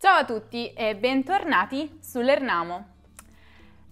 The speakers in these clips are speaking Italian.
Ciao a tutti e bentornati su Lernamo.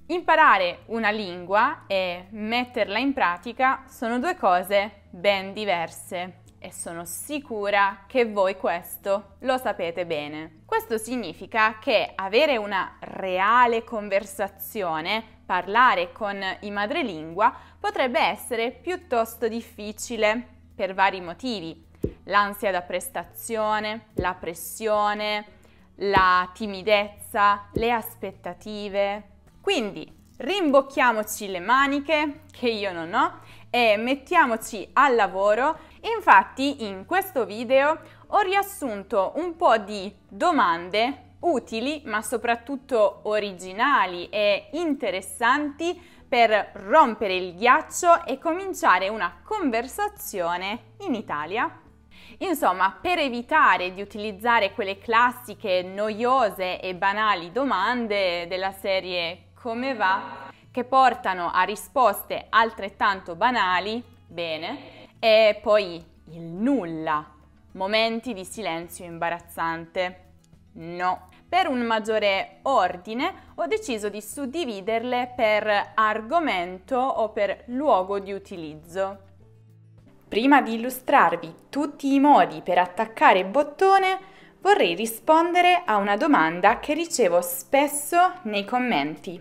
Imparare una lingua e metterla in pratica sono due cose ben diverse e sono sicura che voi questo lo sapete bene. Questo significa che avere una reale conversazione, parlare con i madrelingua, potrebbe essere piuttosto difficile per vari motivi. L'ansia da prestazione, la pressione, la timidezza, le aspettative. Quindi rimbocchiamoci le maniche, che io non ho, e mettiamoci al lavoro. Infatti in questo video ho riassunto un po' di domande utili, ma soprattutto originali e interessanti per rompere il ghiaccio e cominciare una conversazione in Italia. Insomma, per evitare di utilizzare quelle classiche, noiose e banali domande della serie "come va?", che portano a risposte altrettanto banali, bene, e poi il nulla, momenti di silenzio imbarazzante. No. Per un maggiore ordine ho deciso di suddividerle per argomento o per luogo di utilizzo. Prima di illustrarvi tutti i modi per attaccare bottone, vorrei rispondere a una domanda che ricevo spesso nei commenti.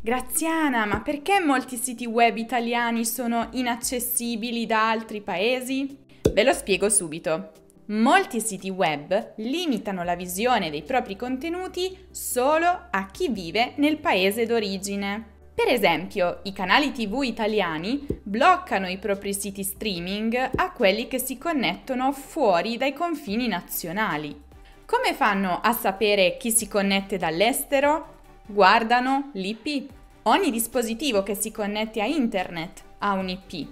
Graziana, ma perché molti siti web italiani sono inaccessibili da altri paesi? Ve lo spiego subito. Molti siti web limitano la visione dei propri contenuti solo a chi vive nel paese d'origine. Per esempio, i canali TV italiani bloccano i propri siti streaming a quelli che si connettono fuori dai confini nazionali. Come fanno a sapere chi si connette dall'estero? Guardano l'IP. Ogni dispositivo che si connette a internet ha un IP,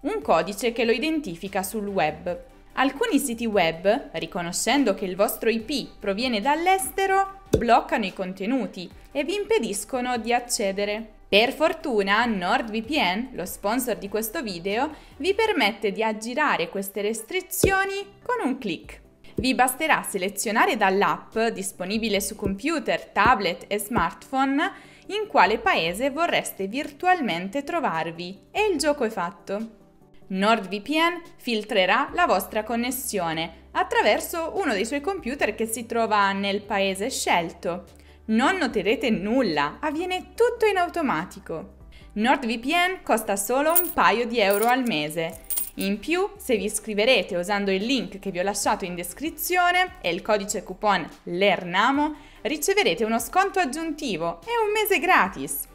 un codice che lo identifica sul web. Alcuni siti web, riconoscendo che il vostro IP proviene dall'estero, bloccano i contenuti e vi impediscono di accedere. Per fortuna NordVPN, lo sponsor di questo video, vi permette di aggirare queste restrizioni con un click. Vi basterà selezionare dall'app disponibile su computer, tablet e smartphone in quale paese vorreste virtualmente trovarvi e il gioco è fatto. NordVPN filtrerà la vostra connessione attraverso uno dei suoi computer che si trova nel paese scelto. Non noterete nulla, avviene tutto in automatico. NordVPN costa solo un paio di euro al mese. In più, se vi iscriverete usando il link che vi ho lasciato in descrizione e il codice coupon LERNAMO, riceverete uno sconto aggiuntivo e un mese gratis.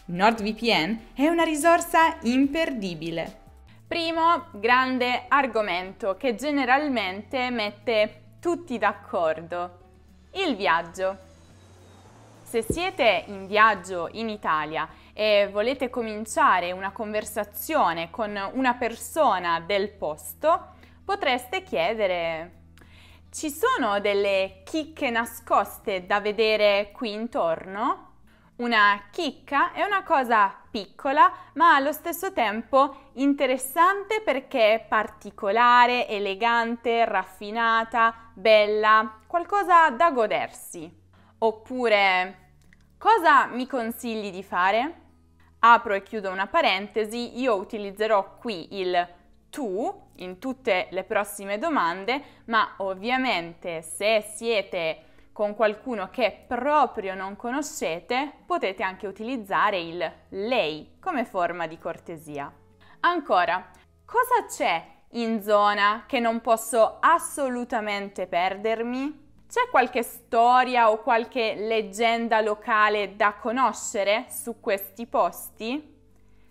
NordVPN è una risorsa imperdibile. Primo grande argomento che generalmente mette tutti d'accordo: il viaggio. Se siete in viaggio in Italia e volete cominciare una conversazione con una persona del posto, potreste chiedere: ci sono delle chicche nascoste da vedere qui intorno? Una chicca è una cosa piccola, ma allo stesso tempo interessante perché è particolare, elegante, raffinata, bella, qualcosa da godersi. Oppure, cosa mi consigli di fare? Apro e chiudo una parentesi, io utilizzerò qui il tu in tutte le prossime domande, ma ovviamente se siete con qualcuno che proprio non conoscete, potete anche utilizzare il lei come forma di cortesia. Ancora, cosa c'è in zona che non posso assolutamente perdermi? C'è qualche storia o qualche leggenda locale da conoscere su questi posti?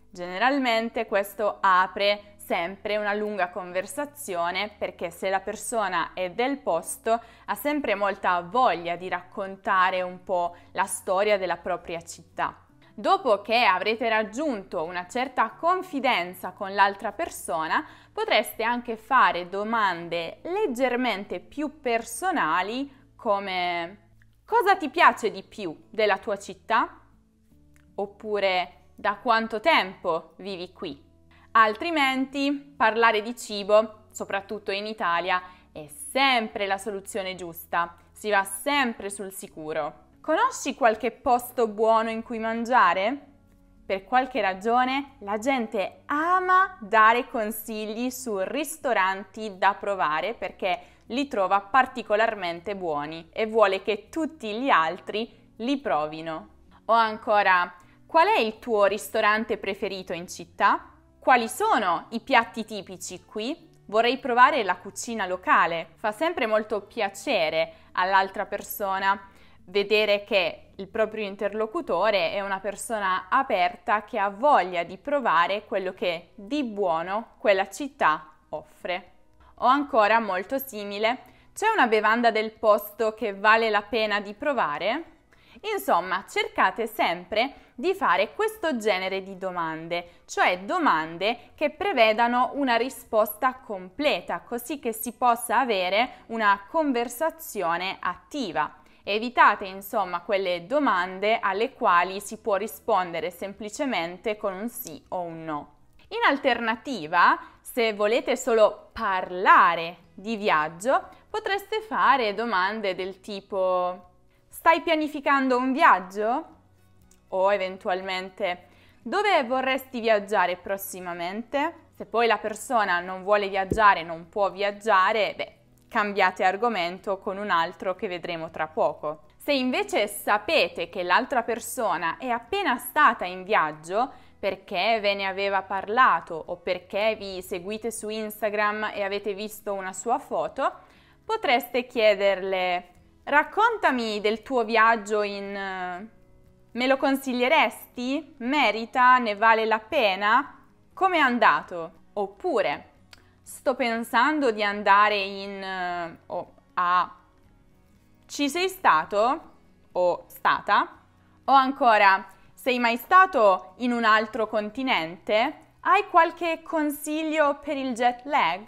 Generalmente questo apre sempre una lunga conversazione, perché se la persona è del posto ha sempre molta voglia di raccontare un po' la storia della propria città. Dopo che avrete raggiunto una certa confidenza con l'altra persona, potreste anche fare domande leggermente più personali, come: cosa ti piace di più della tua città? Oppure: da quanto tempo vivi qui? Altrimenti parlare di cibo, soprattutto in Italia, è sempre la soluzione giusta. si va sempre sul sicuro. Conosci qualche posto buono in cui mangiare? Per qualche ragione la gente ama dare consigli su ristoranti da provare perché li trova particolarmente buoni e vuole che tutti gli altri li provino. O ancora, qual è il tuo ristorante preferito in città? Quali sono i piatti tipici qui? Vorrei provare la cucina locale. Fa sempre molto piacere all'altra persona vedere che il proprio interlocutore è una persona aperta che ha voglia di provare quello che di buono quella città offre. O ancora, molto simile, c'è una bevanda del posto che vale la pena di provare? Insomma, cercate sempre di fare questo genere di domande, cioè domande che prevedano una risposta completa, così che si possa avere una conversazione attiva. Evitate insomma quelle domande alle quali si può rispondere semplicemente con un sì o un no. In alternativa, se volete solo parlare di viaggio, potreste fare domande del tipo: stai pianificando un viaggio? O eventualmente: dove vorresti viaggiare prossimamente? Se poi la persona non vuole viaggiare, non può viaggiare, cambiate argomento con un altro che vedremo tra poco. Se invece sapete che l'altra persona è appena stata in viaggio perché ve ne aveva parlato o perché vi seguite su Instagram e avete visto una sua foto, potreste chiederle: raccontami del tuo viaggio Me lo consiglieresti? Merita? Ne vale la pena? Com'è andato? Oppure: sto pensando di andare ci sei stato? O stata? O ancora: sei mai stato in un altro continente? Hai qualche consiglio per il jet lag?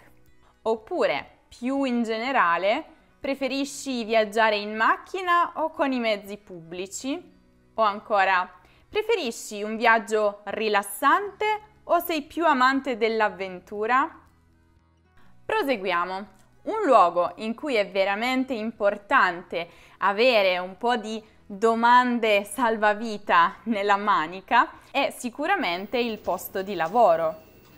Oppure, più in generale, preferisci viaggiare in macchina o con i mezzi pubblici? O ancora: preferisci un viaggio rilassante o sei più amante dell'avventura? Proseguiamo. Un luogo in cui è veramente importante avere un po' di domande salvavita nella manica è sicuramente il posto di lavoro.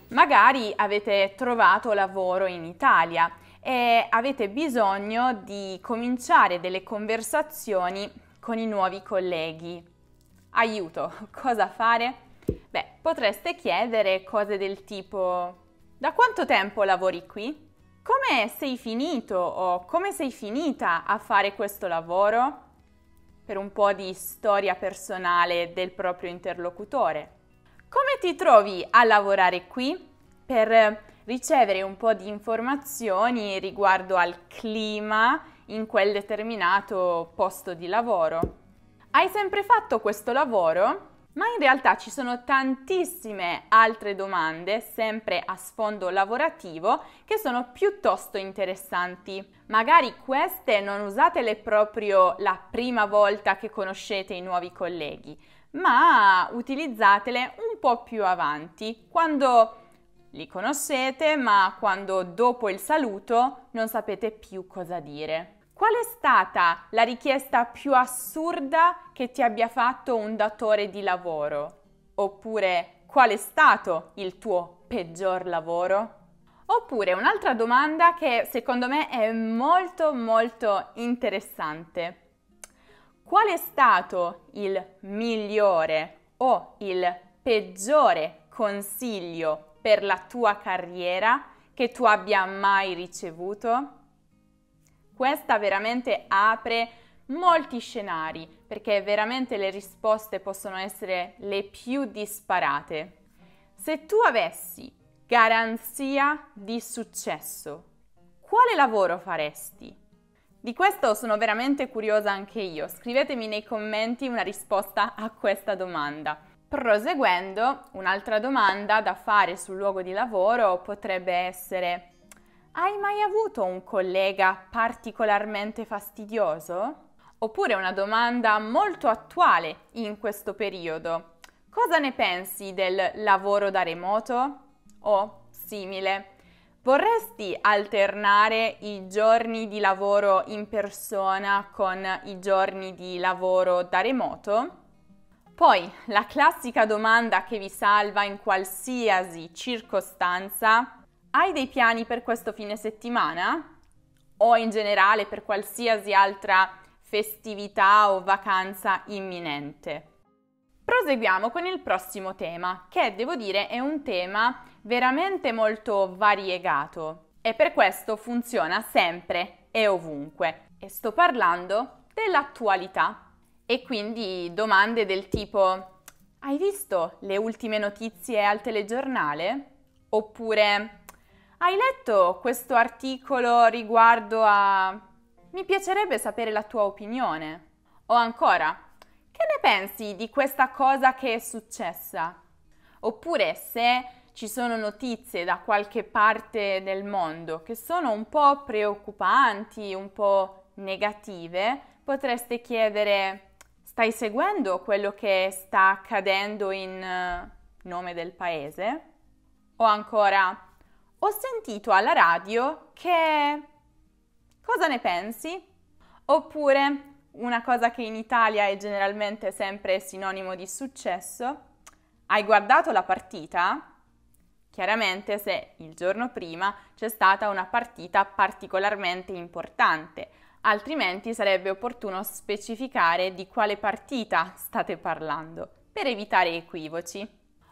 Magari avete trovato lavoro in Italia e avete bisogno di cominciare delle conversazioni con i nuovi colleghi. Aiuto, cosa fare? Potreste chiedere cose del tipo: da quanto tempo lavori qui? Come sei finito o come sei finita a fare questo lavoro? Per un po' di storia personale del proprio interlocutore. Come ti trovi a lavorare qui? Per ricevere un po' di informazioni riguardo al clima in quel determinato posto di lavoro. Hai sempre fatto questo lavoro? Ma in realtà ci sono tantissime altre domande, sempre a sfondo lavorativo, che sono piuttosto interessanti. Magari queste non usatele proprio la prima volta che conoscete i nuovi colleghi, ma utilizzatele un po' più avanti, quando li conoscete, ma quando dopo il saluto non sapete più cosa dire. Qual è stata la richiesta più assurda che ti abbia fatto un datore di lavoro? Oppure, qual è stato il tuo peggior lavoro? Oppure un'altra domanda che secondo me è molto interessante. Qual è stato il migliore o il peggiore consiglio per la tua carriera che tu abbia mai ricevuto? Questa veramente apre molti scenari, perché veramente le risposte possono essere le più disparate. Se tu avessi garanzia di successo, quale lavoro faresti? Di questo sono veramente curiosa anche io. Scrivetemi nei commenti una risposta a questa domanda. Proseguendo, un'altra domanda da fare sul luogo di lavoro potrebbe essere: hai mai avuto un collega particolarmente fastidioso? Oppure una domanda molto attuale in questo periodo: cosa ne pensi del lavoro da remoto? O simile: Vorresti alternare i giorni di lavoro in persona con i giorni di lavoro da remoto? Poi, la classica domanda che vi salva in qualsiasi circostanza: hai dei piani per questo fine settimana? O in generale per qualsiasi altra festività o vacanza imminente? Proseguiamo con il prossimo tema, che devo dire è un tema veramente molto variegato e per questo funziona sempre e ovunque. E sto parlando dell'attualità e quindi domande del tipo: hai visto le ultime notizie al telegiornale? Oppure hai letto questo articolo riguardo a... mi piacerebbe sapere la tua opinione. O ancora, che ne pensi di questa cosa che è successa? Oppure se ci sono notizie da qualche parte del mondo che sono un po' preoccupanti, un po' negative, potreste chiedere: stai seguendo quello che sta accadendo in nome del paese? O ancora, ho sentito alla radio che... cosa ne pensi? Oppure, una cosa che in Italia è generalmente sempre sinonimo di successo: hai guardato la partita? Chiaramente se il giorno prima c'è stata una partita particolarmente importante, altrimenti sarebbe opportuno specificare di quale partita state parlando, per evitare equivoci.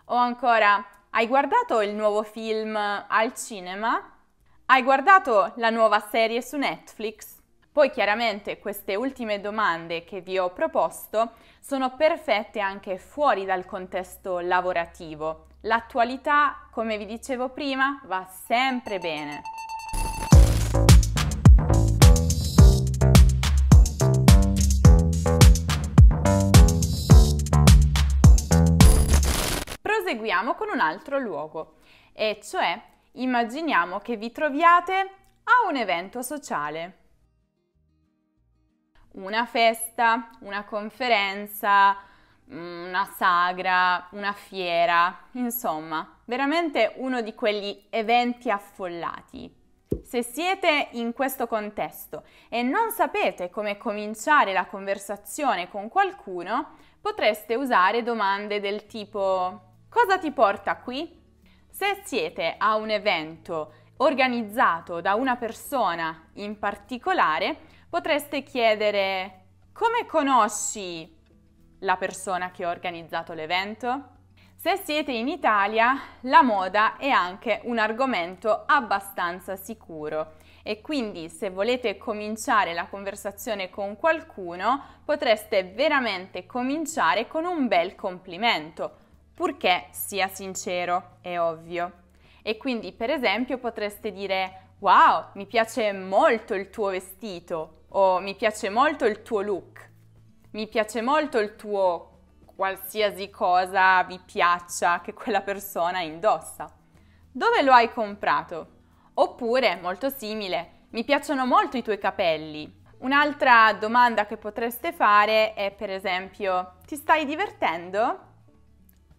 O ancora, hai guardato il nuovo film al cinema? Hai guardato la nuova serie su Netflix? Poi chiaramente queste ultime domande che vi ho proposto sono perfette anche fuori dal contesto lavorativo. L'attualità, come vi dicevo prima, va sempre bene. Proseguiamo con un altro luogo, e cioè immaginiamo che vi troviate a un evento sociale. Una festa, una conferenza, una sagra, una fiera, insomma, veramente uno di quegli eventi affollati. Se siete in questo contesto e non sapete come cominciare la conversazione con qualcuno, potreste usare domande del tipo: cosa ti porta qui? Se siete a un evento organizzato da una persona in particolare, potreste chiedere: come conosci la persona che ha organizzato l'evento? Se siete in Italia, la moda è anche un argomento abbastanza sicuro e quindi se volete cominciare la conversazione con qualcuno, potreste veramente cominciare con un bel complimento, purché sia sincero, è ovvio. E quindi, per esempio, potreste dire: wow, mi piace molto il tuo vestito, o mi piace molto il tuo look, mi piace molto il tuo qualsiasi cosa vi piaccia che quella persona indossa. Dove lo hai comprato? Oppure, molto simile, mi piacciono molto i tuoi capelli. Un'altra domanda che potreste fare è, per esempio: ti stai divertendo?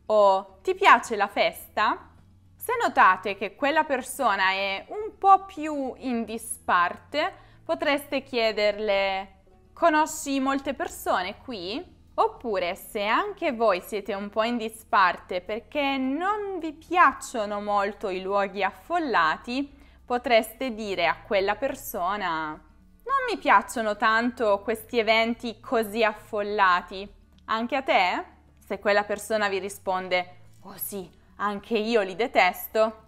O ti piace la festa? Se notate che quella persona è un po' più in disparte, potreste chiederle: conosci molte persone qui? Oppure, se anche voi siete un po' in disparte perché non vi piacciono molto i luoghi affollati, potreste dire a quella persona: non mi piacciono tanto questi eventi così affollati. Anche a te? Se quella persona vi risponde: oh sì, anche io li detesto,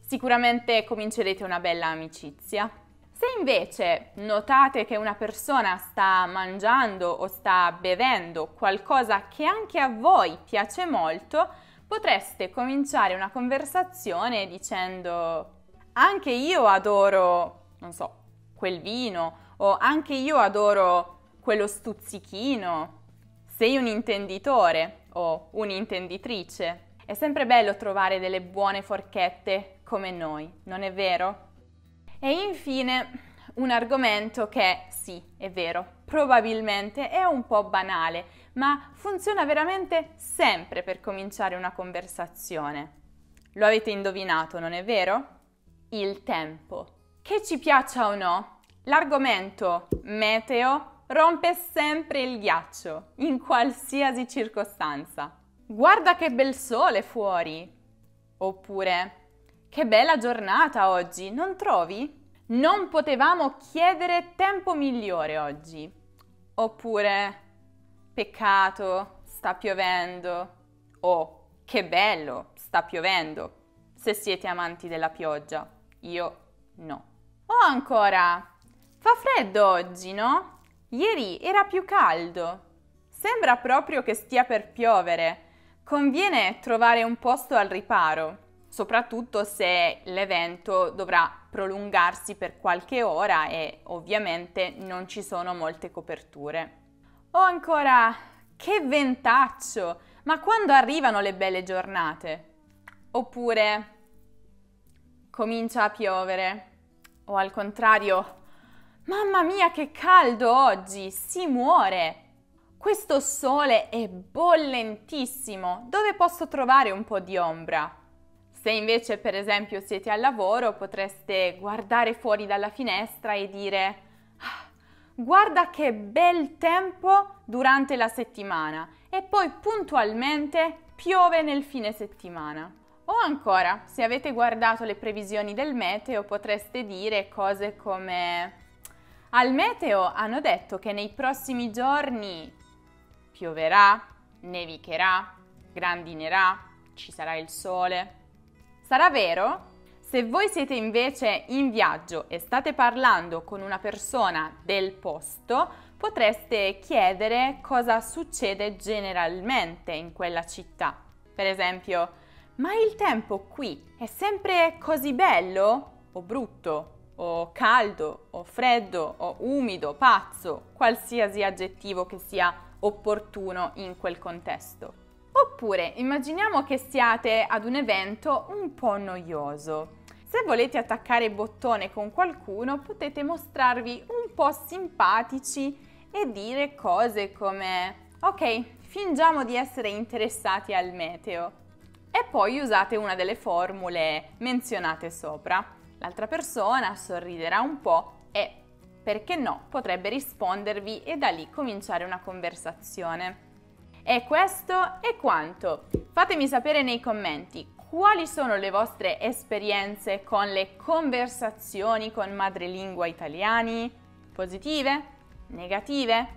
sicuramente comincerete una bella amicizia. Se invece notate che una persona sta mangiando o sta bevendo qualcosa che anche a voi piace molto, potreste cominciare una conversazione dicendo: anche io adoro, non so, quel vino, o anche io adoro quello stuzzichino. Sei un intenditore o un'intenditrice. È sempre bello trovare delle buone forchette come noi, non è vero? E infine un argomento che, sì, è vero, probabilmente è un po' banale, ma funziona veramente sempre per cominciare una conversazione. Lo avete indovinato, non è vero? il tempo. Che ci piaccia o no, l'argomento meteo rompe sempre il ghiaccio, in qualsiasi circostanza. Guarda che bel sole fuori! Oppure, che bella giornata oggi, non trovi? Non potevamo chiedere tempo migliore oggi. Oppure, peccato, sta piovendo. O, che bello, sta piovendo, se siete amanti della pioggia. Io no. O ancora, fa freddo oggi, no? Ieri era più caldo. Sembra proprio che stia per piovere. Conviene trovare un posto al riparo, soprattutto se l'evento dovrà prolungarsi per qualche ora e ovviamente non ci sono molte coperture. O ancora, che ventaccio! Ma quando arrivano le belle giornate? Oppure, comincia a piovere. O al contrario, mamma mia che caldo oggi, si muore! Questo sole è bollentissimo, dove posso trovare un po' di ombra? Se invece per esempio siete al lavoro potreste guardare fuori dalla finestra e dire guarda che bel tempo durante la settimana e poi puntualmente piove nel fine settimana. O ancora, se avete guardato le previsioni del meteo potreste dire cose come al meteo hanno detto che nei prossimi giorni pioverà, nevicherà, grandinerà, ci sarà il sole. Sarà vero? Se voi siete invece in viaggio e state parlando con una persona del posto, potreste chiedere cosa succede generalmente in quella città. Per esempio, ma il tempo qui è sempre così bello o brutto? O caldo, o freddo, o umido, pazzo, qualsiasi aggettivo che sia opportuno in quel contesto. Oppure immaginiamo che siate ad un evento un po' noioso. Se volete attaccare bottone con qualcuno potete mostrarvi un po' simpatici e dire cose come ok, fingiamo di essere interessati al meteo e poi usate una delle formule menzionate sopra. L'altra persona sorriderà un po' e, perché no, potrebbe rispondervi e da lì cominciare una conversazione. E questo è quanto. Fatemi sapere nei commenti quali sono le vostre esperienze con le conversazioni con madrelingua italiani. Positive? Negative?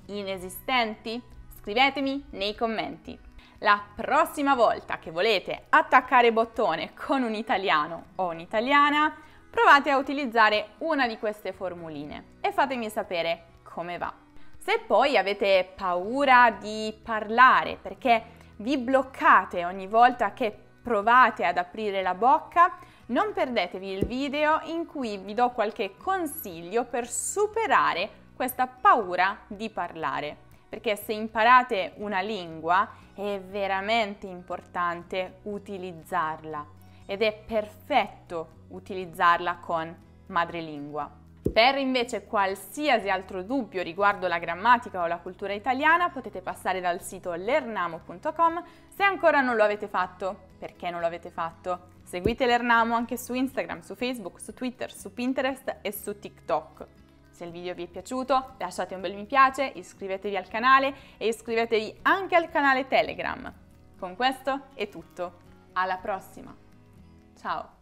Inesistenti? Scrivetemi nei commenti. La prossima volta che volete attaccare bottone con un italiano o un'italiana, provate a utilizzare una di queste formuline e fatemi sapere come va. Se poi avete paura di parlare perché vi bloccate ogni volta che provate ad aprire la bocca, non perdetevi il video in cui vi do qualche consiglio per superare questa paura di parlare. Perché se imparate una lingua è veramente importante utilizzarla ed è perfetto utilizzarla con madrelingua. Per invece qualsiasi altro dubbio riguardo la grammatica o la cultura italiana potete passare dal sito lernamo.com. Se ancora non lo avete fatto, perché non lo avete fatto? Seguite Lernamo anche su Instagram, su Facebook, su Twitter, su Pinterest e su TikTok. Se il video vi è piaciuto lasciate un bel mi piace, iscrivetevi al canale e iscrivetevi anche al canale Telegram. Con questo è tutto, alla prossima, ciao!